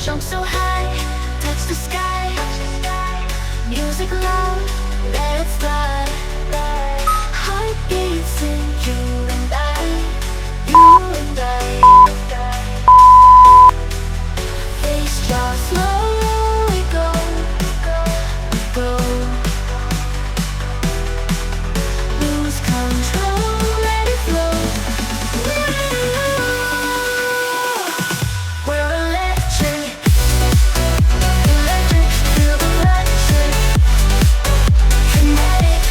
Jump so high, touch the sky. Music loud, let it fly. Heartbeats in you and I, you and I. Face draw, slow we go, go. Lose control, let it flow. We're electric, electric, feel electric. Kinetic,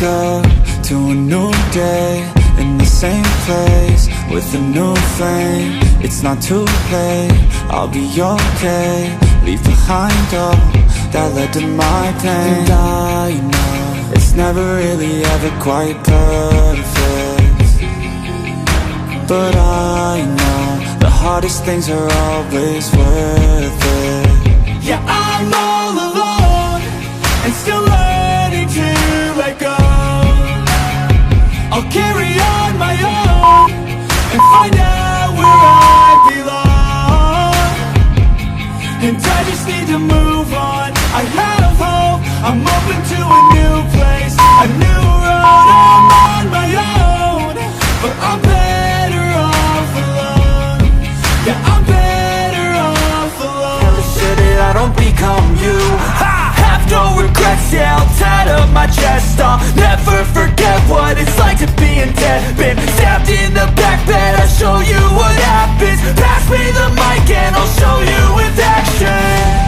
wake up to a new day, in the same place, with a new flame. It's not too late, I'll be okay. Leave behind all that led to my pain. And I know it's never really ever quite perfect, but I know the hardest things are always worth it. Yeah, I'm all alone and still learning to let go. I'll carry on my own and find out where I belong. And I just need to move on. I have hope, I'm open to a new place, a new road. I'm on my own, but I'm better off alone. Yeah, I'm better off alone. Never said that I don't become you. I have no regrets, yeah, I'll tie up my chest. I'll never forget what it's like to be in debt. Been stabbed in the back bed, I'll show you what happens. Pass me the mic and I'll show you with action.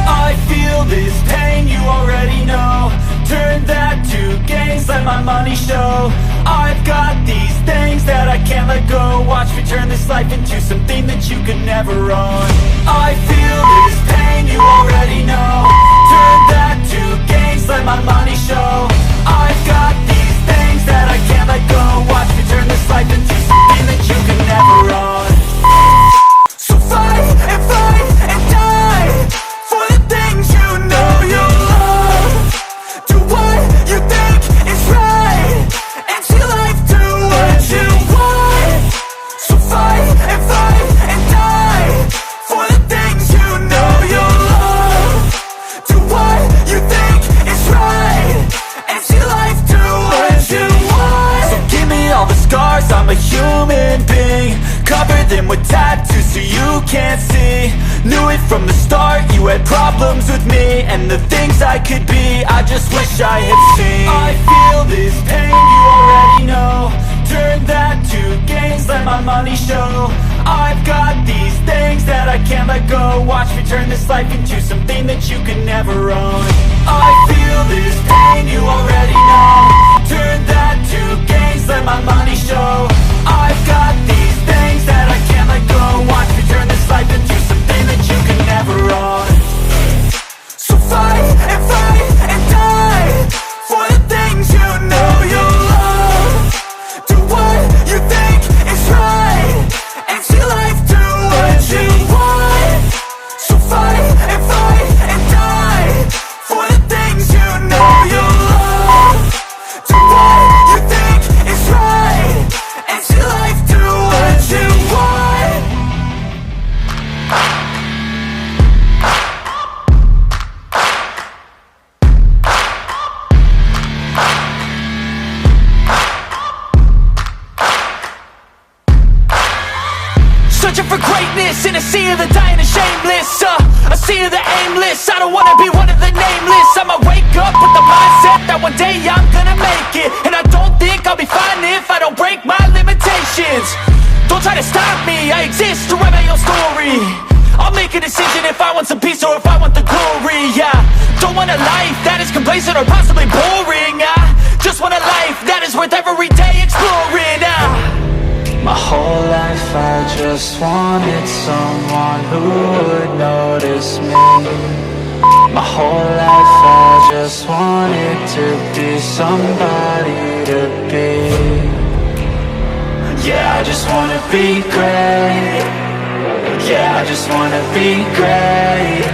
I feel this pain, you already know. Turn that to gains, let my money show. I've got these things that I can't let go. Watch me turn this life into something that you could never own. I feel this pain, you already know. Turn that to gains, let my money show. I've got these things that I can't let go. Watch me turn this life into something that you could never own. So fight and die for the things you know you love. Do what you think is right and see life do what you want. So fight and die for the things you know you love. Do what you think is right and see life do what you want. So give me all the scars, I'm a human being. Cover them with tattoos so you can't see. Knew it from the start, you had problems with me and the things I could be, I just wish I had seen. I feel this pain, you already know. Turn that to gains, let my money show. I've got these things that I can't let go. Watch me turn this life into something that you could never own. I feel this pain, you already know. Turn that to gains, let my money show. I've got these things that I can't let go. Watch me turn this life into something that you can never own. So fight and die for the things you know you love. Do what you think is right and see life do what you want. So fight and die for the things you know you love. Do what you think is right and see life do what you want. Searching for greatness in a sea of the dying and shameless, a sea of the aimless. I don't wanna be one of the nameless. I'ma wake up with the mindset that one day I'm gonna make it. And I don't think I'll be fine if I don't break my limitations. Don't try to stop me, I exist to write my own story. I'll make a decision if I want some peace or if I want the glory. Yeah, don't want a life that is complacent or possibly boring. I just want a life that is worth every day exploring. My whole life I just wanted someone who would notice me. My whole life I just wanted to be somebody to be. Yeah, I just wanna be great. Yeah, I just wanna be great.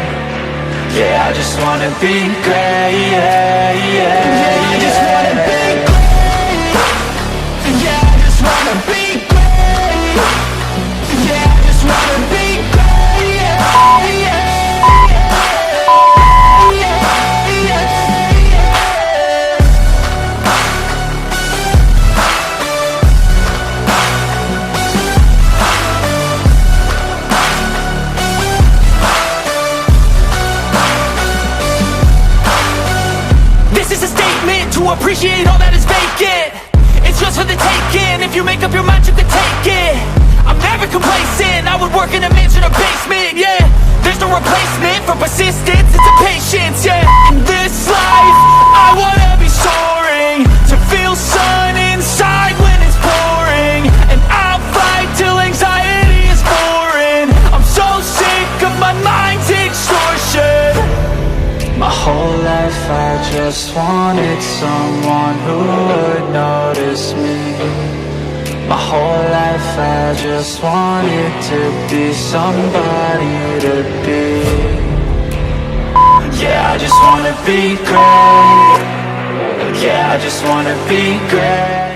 Yeah, I just wanna be great. Yeah, yeah, I just wanna be great. Yeah, I just wanna be great. Yeah, I just wanna be great. Yeah, yeah. To appreciate all that is vacant, it's just for the taking. If you make up your mind, you can take it. I'm never complacent, I would work in a mansion or basement, yeah. There's no replacement for persistence, it's a patience, yeah. In this life, I wanna be soaring, to feel whole life I just wanted someone who would notice me. My whole life I just wanted to be somebody to be. Yeah, I just wanna be great. Yeah, I just wanna be great.